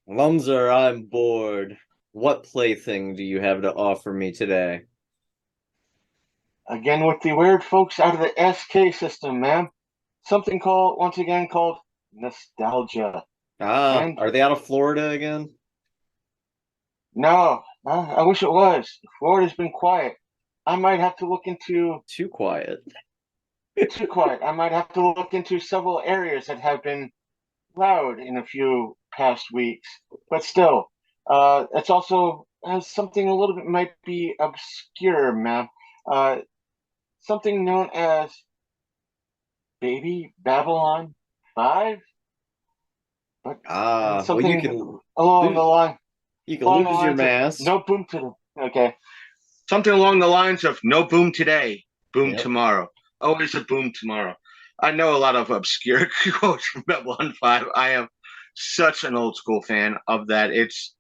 Mumser, I'm bored. What plaything do you have to offer me today? Again with the weird folks out of the SK system, man. Something called, once again, called nostalgia. And Are they out of Florida again? no, I wish it was. Florida's been quiet. I might have to look into, Too quiet. too quiet. I might have to look into several areas that have been loud in a few past weeks. But still, it's also something a little bit might be obscure, man. Uh, Something known as Baby Babylon 5. But Well, something along the lose line, you can along the lose your lines of mask. no boom today. Okay, something along the lines of no boom today, boom Yep. tomorrow. Always a boom tomorrow. I know a lot of obscure quotes from Babylon 5. I am such an old school fan of that. It's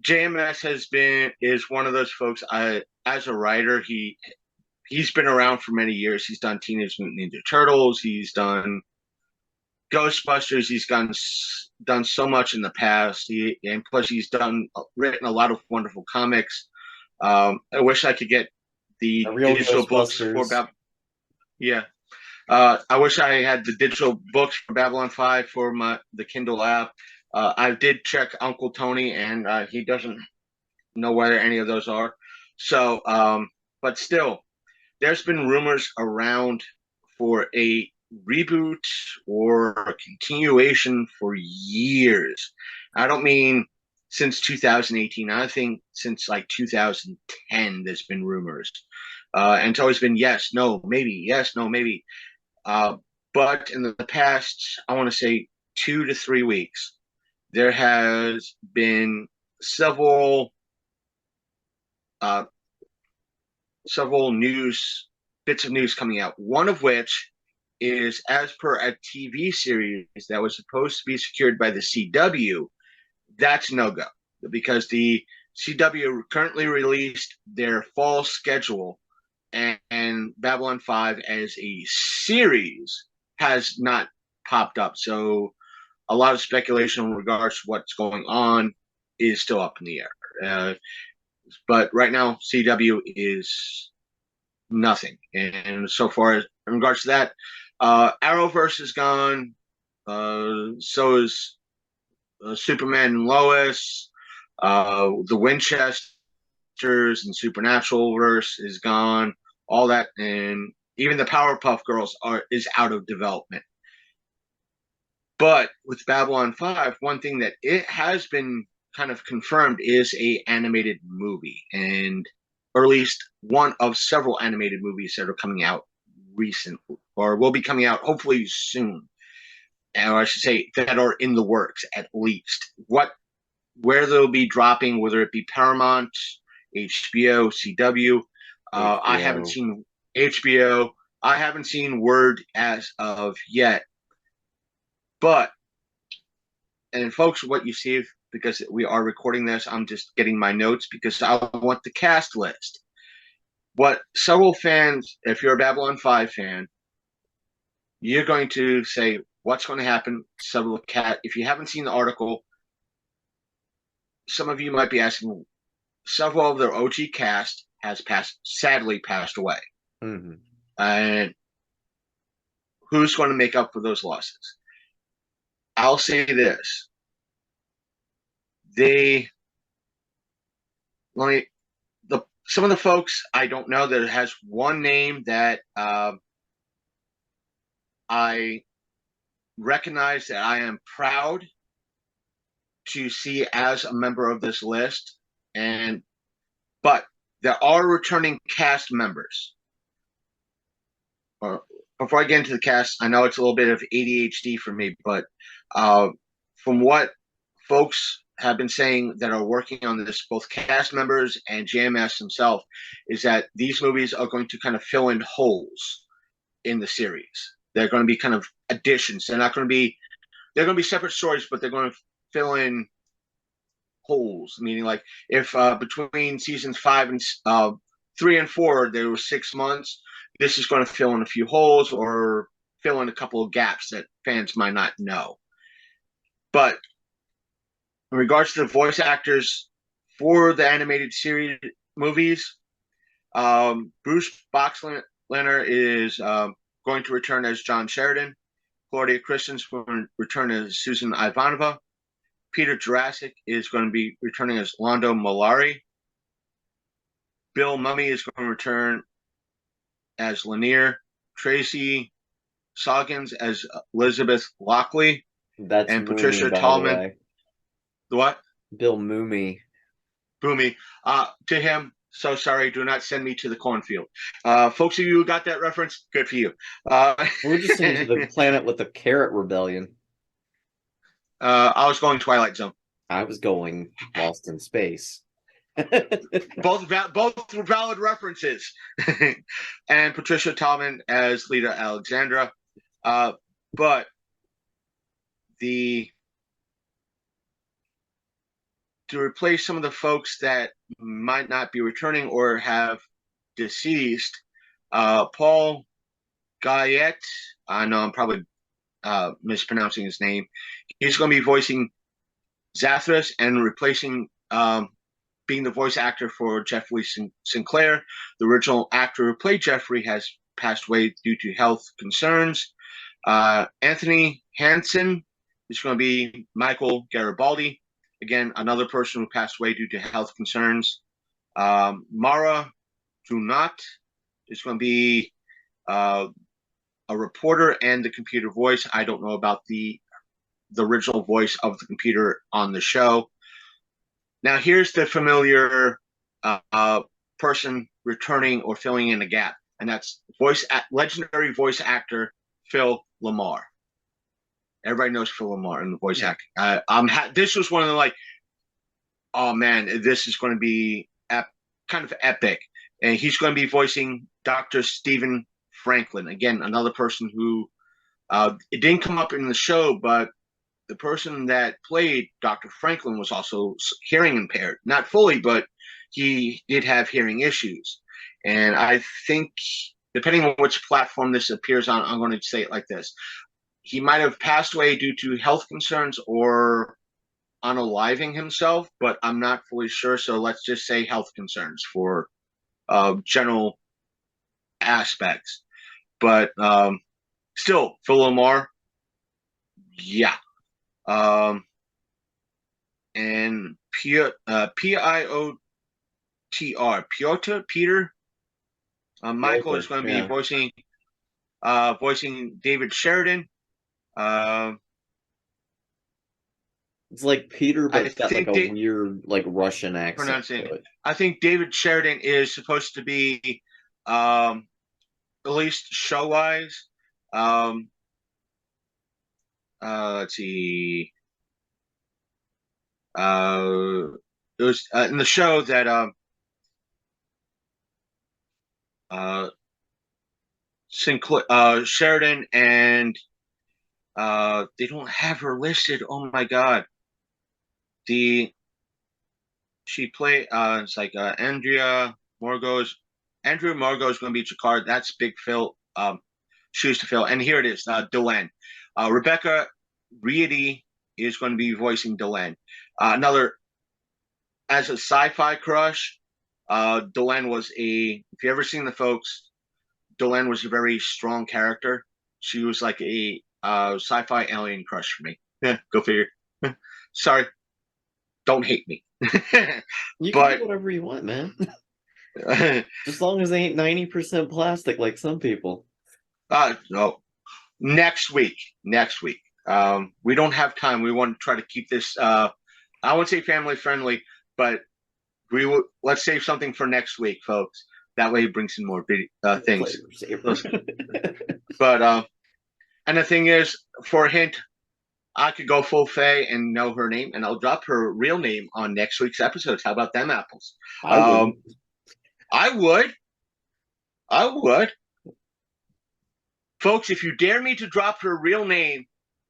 JMS is one of those folks. I as a writer, he's been around for many years. He's done Teenage Mutant Ninja Turtles. He's done Ghostbusters. Done so much in the past. And plus he's done written a lot of wonderful comics. I wish I could get A the real digital books for Ghostbusters. Yeah. I wish I had the digital books for Babylon 5 for the Kindle app. I did check Uncle Tony, and he doesn't know where any of those are. So, but still, there's been rumors around for a reboot or a continuation for years. I don't mean since 2018. I think since like 2010, there's been rumors. And it's always been yes, no, maybe, yes, no, maybe. Uh, but in the past, I want to say 2 to 3 weeks, there has been several uh, several news bits of news coming out. One of which is as per a TV series that was supposed to be secured by the CW. That's no go because the CW currently released their fall schedule, and Babylon 5 as a series has not popped up. So a lot of speculation in regards to what's going on is still up in the air. But right now, CW is nothing. And so far as in regards to that, Arrowverse is gone. So is Superman and Lois. The Winchesters and Supernatural verse is gone. All that, and even the Powerpuff Girls is out of development. But with Babylon 5, one thing that it has been kind of confirmed is a animated movie, and or at least one of several animated movies that are coming out recent or will be coming out hopefully soon. Or I should say that are in the works at least. Where they'll be dropping, whether it be Paramount, HBO, CW. I haven't HBO. seen HBO. I haven't seen word as of yet. But and folks, what you see, because we are recording this, I'm just getting my notes because I want the cast list. What several fans, if you're a Babylon 5 fan, you're going to say, what's going to happen? Several cat. If you haven't seen the article, some of you might be asking, several of their OG cast has sadly passed away. Hmm. And who's going to make up for those losses? I'll say this. They, let me, some of the folks I don't know that has one name that I recognize that I am proud to see as a member of this list, and but there are returning cast members. Before I get into the cast, I know it's a little bit of ADHD for me, but uh, from what folks have been saying that are working on this, both cast members and JMS himself, is that these movies are going to kind of fill in holes in the series. They're going to be kind of additions. They're going to be separate stories, but they're going to fill in holes. Meaning, like if between seasons 3 and 4 there were 6 months, this is going to fill in a few holes or fill in a couple of gaps that fans might not know. But in regards to the voice actors for the animated series movies, Bruce Boxleitner is going to return as John Sheridan. Claudia Christensen will return as Susan Ivanova. Peter Jurassic is going to be returning as Londo Mollari. Bill Mummy is going to return as Lanier. Tracy Sawkins as Elizabeth Lockley. That's And Moomy, Patricia by Tallman. the way. The what? Bill Moomy. Boomy. To him, so sorry, do not send me to the cornfield. Folks of you who got that reference, good for you. We're just into the planet with the carrot rebellion. I was going Twilight Zone. I was going Lost in Space. both were valid references. And Patricia Tallman as Lita Alexandra. But to replace some of the folks that might not be returning or have deceased, Paul Guyette, I know I'm probably mispronouncing his name. He's going to be voicing Zathras and replacing being the voice actor for Jeffrey Sinclair. The original actor who played Jeffrey has passed away due to health concerns. Anthony Hansen is going to be Michael Garibaldi. Again, another person who passed away due to health concerns. Mara Junot is going to be a reporter and the computer voice. I don't know about the original voice of the computer on the show. Now, here's the familiar person returning or filling in a gap, and that's legendary voice actor Phil LaMarr. Everybody knows Phil LaMarr in the voice acting. This was one of the oh man, this is going to be kind of epic, and he's going to be voicing Dr. Stephen Franklin. Again, another person who it didn't come up in the show, but the person that played Dr. Franklin was also hearing impaired. Not fully, but he did have hearing issues. And I think, depending on which platform this appears on, I'm going to say it like this. He might have passed away due to health concerns or unaliving himself, but I'm not fully sure. So let's just say health concerns for general aspects. But still, Phil LaMarr, yeah. And Piotr, Peter, Michael is going to be voicing David Sheridan. It's like Peter, but it's got like a weird Russian accent. I think David Sheridan is supposed to be, at least show-wise, let's see. It was in the show that Sinclair, Sheridan and they don't have her listed. Oh my god. She played it's like Andrea Morgos. Andrew Morgos is going to be Jakar. That's Big Phil. Shoes to fill. And here it is, Delenn. Rebecca Reedy is going to be voicing Delenn. Another, as a sci-fi crush, Delenn was if you ever seen the folks, Delenn was a very strong character. She was like a sci-fi alien crush for me. Go figure. Sorry. Don't hate me. You can do whatever you want, man. Just as long as they ain't 90% plastic like some people. No. Next week. We don't have time. We want to try to keep this I won't say family friendly, but let's save something for next week, folks. That way it brings in more things. But and the thing is, for a hint, I could go full Faye and know her name, and I'll drop her real name on next week's episodes. How about them apples? I would. Folks, if you dare me to drop her real name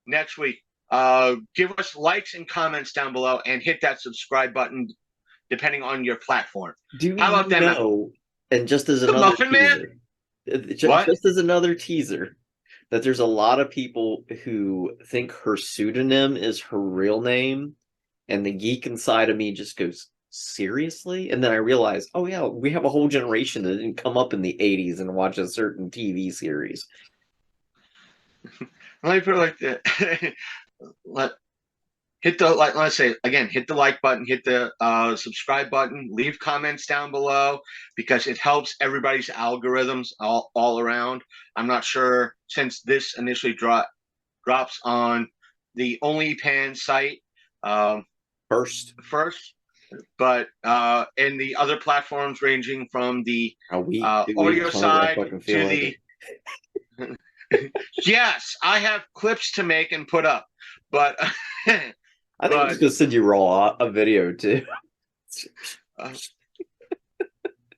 next week, give us likes and comments down below and hit that subscribe button, depending on your platform. How about them? And just as another teaser, just as another teaser, that there's a lot of people who think her pseudonym is her real name, and the geek inside of me just goes, seriously? And then I realize, oh yeah, we have a whole generation that didn't come up in the 80s and watch a certain TV series. Let me put it like that. Hit the like. Let's say again, hit the like button, hit the subscribe button, leave comments down below because it helps everybody's algorithms all around. I'm not sure since this initially drops on the OnlyPan site First, but in the other platforms ranging from the audio side to the yes, I have clips to make and put up, but. I think I'm just gonna send you a video too.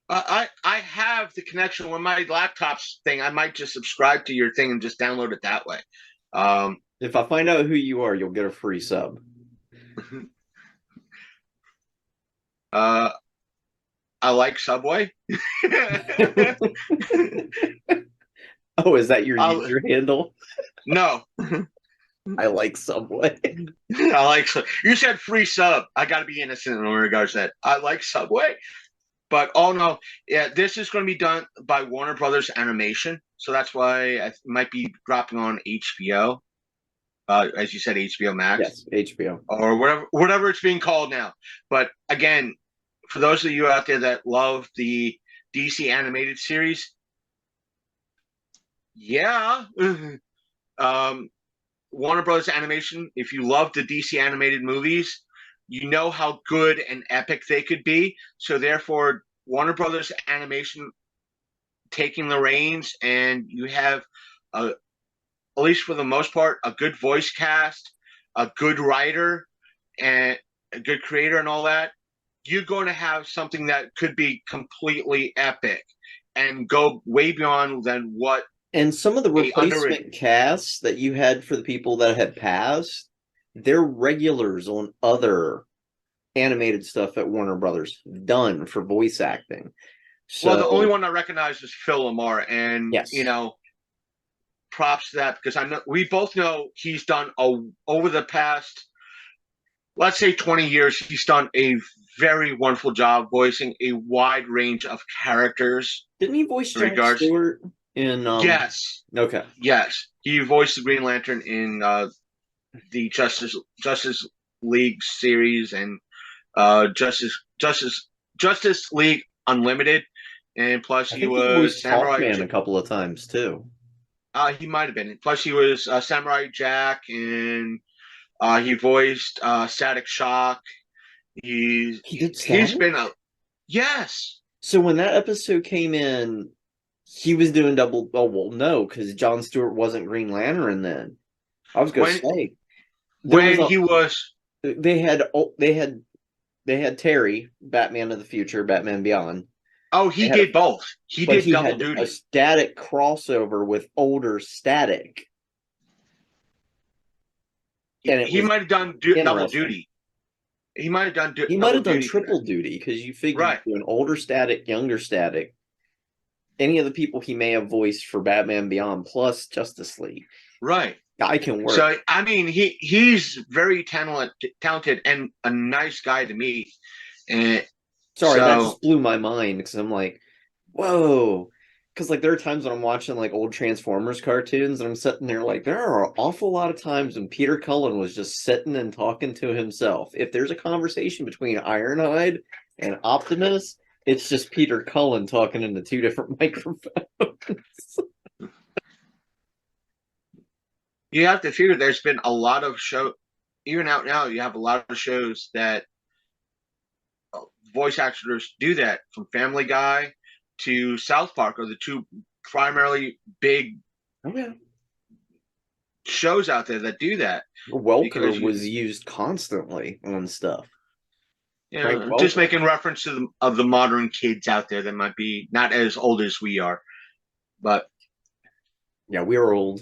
I have the connection with my laptop's thing. I might just subscribe to your thing and just download it that way. If I find out who you are, you'll get a free sub. I like Subway. Oh, is that your user handle? No. I like Subway. I like you said free sub. I got to be innocent in regards to that. I like Subway, but oh no, yeah, this is going to be done by Warner Brothers Animation, so that's why it might be dropping on HBO. As you said, HBO Max. Yes, HBO or whatever it's being called now. But again, for those of you out there that love the DC animated series, yeah. Warner Brothers Animation, if you love the DC animated movies, you know how good and epic they could be. So therefore, Warner Brothers Animation taking the reins, and you have, at least for the most part, a good voice cast, a good writer, and a good creator and all that, you're going to have something that could be completely epic and go way beyond than what. And some of the replacement casts that you had for the people that had passed, they're regulars on other animated stuff at Warner Brothers done for voice acting. So, well, the only one I recognize is Phil Lamar, and yes. Props to that because I know we both know he's done over the past, let's say 20 years, he's done a very wonderful job voicing a wide range of characters. Didn't he voice Jon Stewart? Yes. Okay. Yes, he voiced the Green Lantern in the Justice League series and Justice League Unlimited, and plus he was Samurai Hawkman a couple of times too. He might have been. Plus he was Samurai Jack, and he voiced Static Shock. He's been a yes. So when that episode came in. He was doing double. Oh well, no, because Jon Stewart wasn't Green Lantern then. I was going to say they had Terry, Batman of the Future, Batman Beyond. Oh, he did both. He did double duty. A Static crossover with older Static. And he might have done double duty. He might have done. He might have done triple duty because you figure an older Static, younger Static. Any of the people he may have voiced for Batman Beyond plus Justice League. Right. Guy can work. So, I mean, he's very talented and a nice guy to meet. And sorry, that just blew my mind because I'm like, whoa. Because, like, there are times when I'm watching, like, old Transformers cartoons and I'm sitting there like, there are an awful lot of times when Peter Cullen was just sitting and talking to himself. If there's a conversation between Ironhide and Optimus, it's just Peter Cullen talking into two different microphones. You have to figure there's been a lot of shows, even out now, you have a lot of shows that voice actors do that, from Family Guy to South Park are the two primarily big shows out there that do that. Welker was used constantly on stuff. Just making reference to the modern kids out there that might be not as old as we are, but yeah, we're old.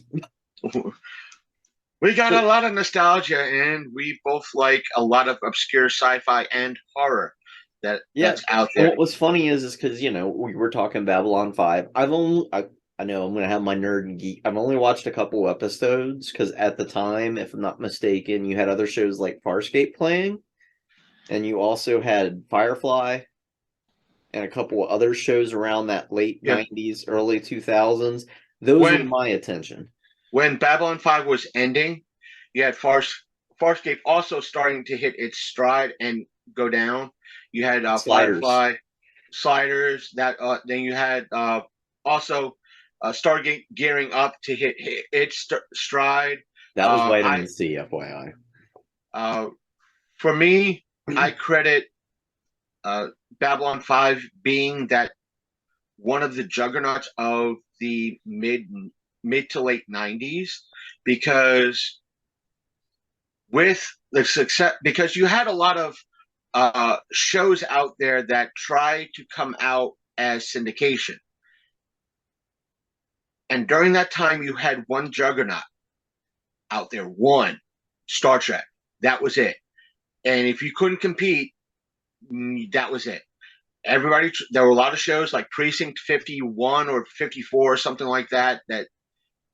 We got a lot of nostalgia, and we both like a lot of obscure sci-fi and horror that's out there. What was funny is because we were talking Babylon 5. I know I'm gonna have my nerd and geek. I've only watched a couple episodes because at the time, if I'm not mistaken, you had other shows like Farscape playing, and you also had Firefly and a couple of other shows around that late Yeah. 90s, early 2000s. Those were When my attention. when Babylon 5 was ending, you had Farscape also starting to hit its stride and go down. You had Sliders. Firefly, Sliders. That then you had also Stargate gearing up to hit its stride. That was I Vitamin C, FYI. uh, For me, I credit uh, Babylon 5 being that one of the juggernauts of the mid to late 90s, because with the success, because you had a lot of shows out there that try to come out as syndication, and during that time you had one juggernaut out there, one Star Trek. That was it. And if you couldn't compete, that was it. Everybody, there were a lot of shows like Precinct 51 or 54 or something like that, that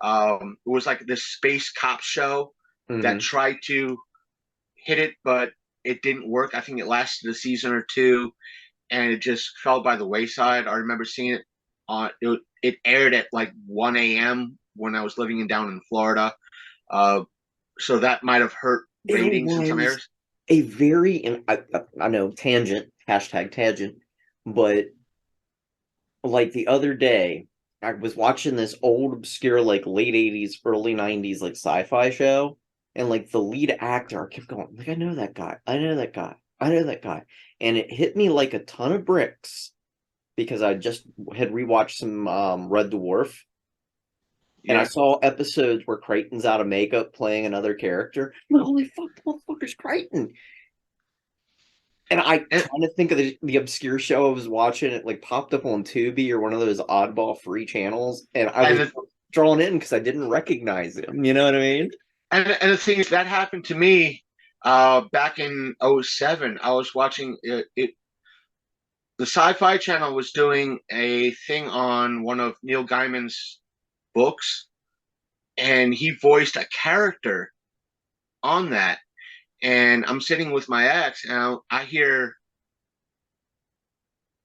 it was like this space cop show that Mm-hmm. tried to hit it, but it didn't work. I think it lasted a season or two, and it just fell by the wayside. I remember seeing it on it aired at like 1 a.m. when I was living down in Florida, uh, so that might have hurt There ratings in some was areas. a very, and I know tangent, hashtag tangent, but like the other day, I was watching this old, obscure, like late 80s, early 90s, like sci-fi show, and like the lead actor, I kept going, like, I know that guy, I know that guy, I know that guy. And it hit me like a ton of bricks because I just had rewatched some Red Dwarf, and I Yeah, saw episodes where Crichton's out of makeup playing another character. I'm like, holy fuck, the motherfucker's Crichton. And I and, trying to think of the obscure show I was watching. It like popped up on Tubi or one of those oddball free channels, and I and was the, drawn in because I didn't recognize him. You know what I mean? and the thing is that happened to me back in '07. I was watching it. The Sci-Fi Channel was doing a thing on one of Neil Gaiman's books, and he voiced a character on that. And I'm sitting with my ex, and I hear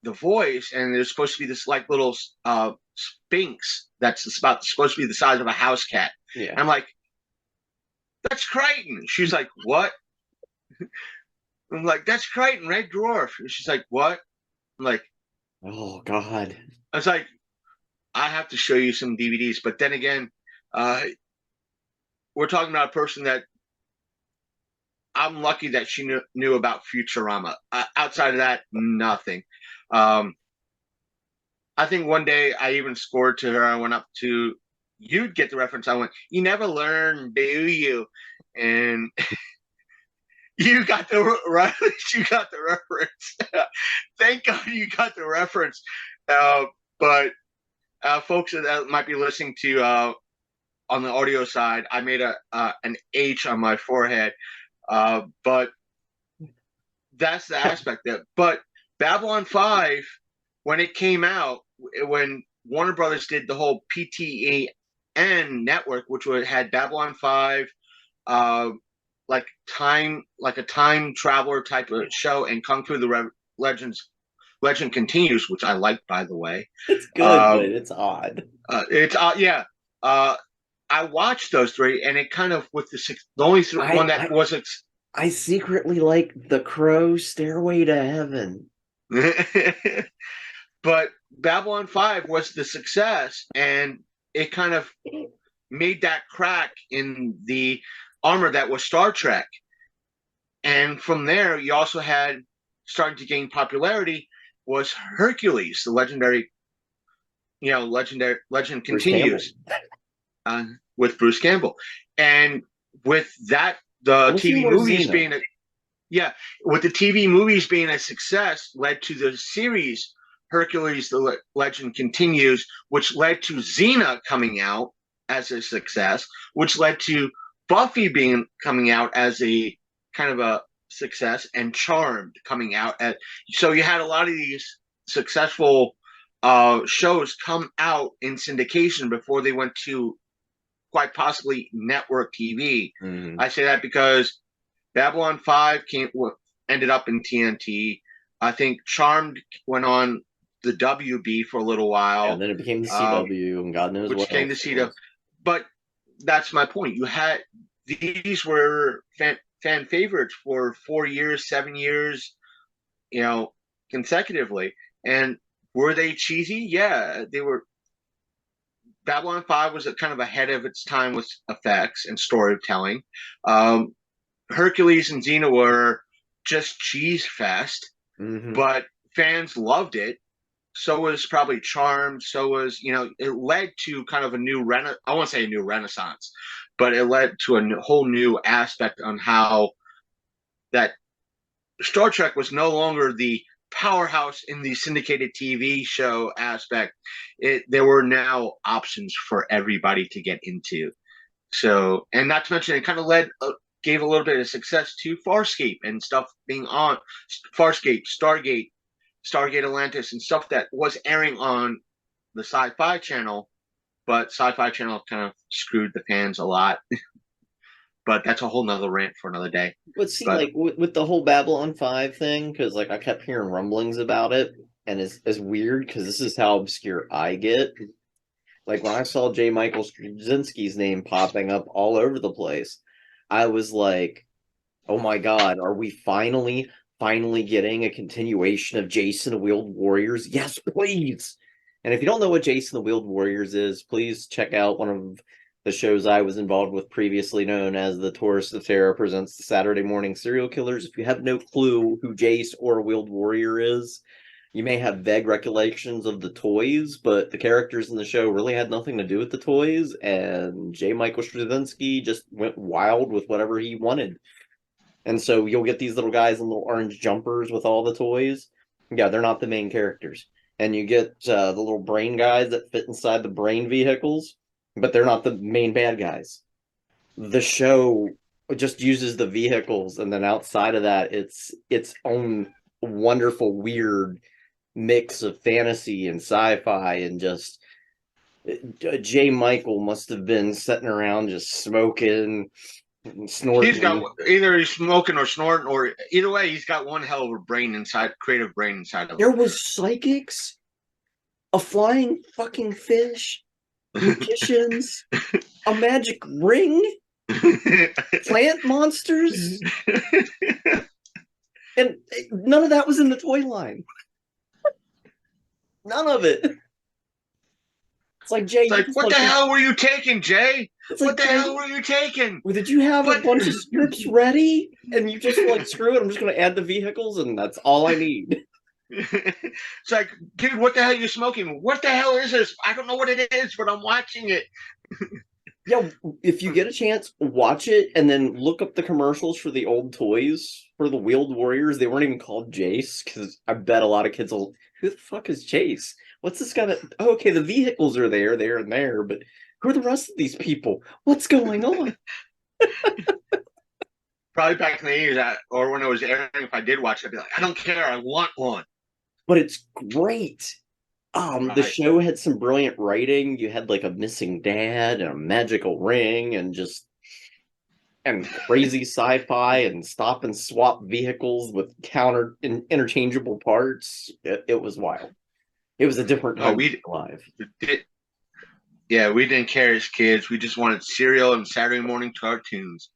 the voice, and there's supposed to be this like little sphinx that's about supposed to be the size of a house cat. Yeah. And I'm like, "That's Crichton." She's like, "What?" I'm like, "That's Crichton, Red Dwarf." And she's like, "What?" I'm like, Oh God. I was like, "I have to show you some DVDs." But then again, uh, we're talking about a person that I'm lucky that she knew about Futurama. Outside of that, nothing. Um, I think one day I even scored to her. I went up to, you'd get the reference. I went, "You never learn, do you?" And you got the right. You got the reference. Thank God you got the reference. But folks that might be listening to on the audio side, I made a an H on my forehead. But that's the aspect that. But Babylon 5, when it came out, when Warner Brothers did the whole PTEN network, which had Babylon 5, uh, like a time traveler type of show, and Kung Fu the Legend Continues, which I like, by the way. It's good, but Uh, it's odd. it's yeah. Uh, I watched those three, and it kind of with the only one I that I wasn't. I secretly like The Crow, Stairway to Heaven. But Babylon 5 was the success, and it kind of made that crack in the armor that was Star Trek. And from there, you also had starting to gain popularity was Hercules, the legendary, legend Bruce Campbell. continues uh, with Bruce Campbell, and with that, I the want to see TV more movies Xena. being a yeah, with the TV movies being a success, led to the series Hercules: The Legend Continues, which led to Xena coming out as a success, which led to Buffy being coming out as a kind of a success, and Charmed coming out. So you had a lot of these successful shows come out in syndication before they went to quite possibly network TV. Mm-hmm. I say that because Babylon 5 ended up in TNT. I think Charmed went on the WB for a little Yeah, while, then it became the um, CW, and God knows which what came to else it CW. was. But that's my point. These were fan favorites for 4 years, 7 years, consecutively. And were they cheesy? Yeah, they were. Babylon 5 was kind of ahead of its time with effects and storytelling. Um, Hercules and Xena were just cheese fest, Mm-hmm. but fans loved it. So was probably Charmed. So was, it led to kind of a new I won't say a new renaissance, but it led to a whole new aspect on how that Star Trek was no longer the powerhouse in the syndicated TV show aspect. There were now options for everybody to get into. So, and not to mention, it kind of gave a little bit of success to Farscape and stuff being on Farscape, Stargate Atlantis, and stuff that was airing on the Sci-Fi Channel, but Sci-Fi Channel kind of screwed the fans a lot. But that's a whole nother rant for another day. But see, But like with the whole Babylon 5 thing, because like I kept hearing rumblings about it, and it's weird because this is how obscure I get. Like when I saw J. Michael Straczynski's name popping up all over the place, I was like, "Oh my God, are we finally getting a continuation of Jason the Wheeled Warriors? Yes, please!" And if you don't know what Jason the Wheeled Warriors is, please check out one of the shows I was involved with previously, known as the Tourist of Terror presents the Saturday Morning Serial Killers. If you have no clue who Jace or Wheeled Warrior is, you may have vague recollections of the toys, but the characters in the show really had nothing to do with the toys, and J. Michael Straczynski just went wild with whatever he wanted. And so you'll get these little guys in little orange jumpers with all the toys. Yeah, they're not the main characters. And you get the little brain guys that fit inside the brain vehicles, but they're not the main bad guys. The show just uses the vehicles, and then outside of that, it's its own wonderful, weird mix of fantasy and sci-fi, and just J. Michael must have been sitting around just smoking and he's got snorting. either he's smoking or snorting, or either way, he's got one hell of a creative brain inside of There him. was psychics, a flying fucking fish, magicians, a magic ring, plant monsters, and none of that was in the toy line. None of it. It's like, Jay, It's you like, just what the like, hell were you taking, Jay? it's What like, the Jay, hell were you taking? well, did you have a What? bunch of scripts ready? And you just were like, screw it, I'm just going to add the vehicles, and that's all I need. It's like, dude, what the hell are you smoking? What the hell is this? I don't know what it is, but I'm watching it. Yeah, if you get a chance, watch it and then look up the commercials for the old toys for the Wheeled Warriors. They weren't even called Jace, because I bet a lot of kids will, who the fuck is Jace? What's this guy that, oh, okay, the vehicles are there, and there, but who are the rest of these people? What's going on? Probably back in the 80s, or when it was airing, if I did watch it, I'd be like, I don't care. I want one. But it's great. The Right. show had some brilliant writing. You had like a missing dad and a magical ring, and just and crazy sci-fi and stop and swap vehicles with interchangeable parts. It was wild. It was a different Oh, time to be alive. did. Yeah, we didn't care as kids. We just wanted cereal and Saturday morning cartoons.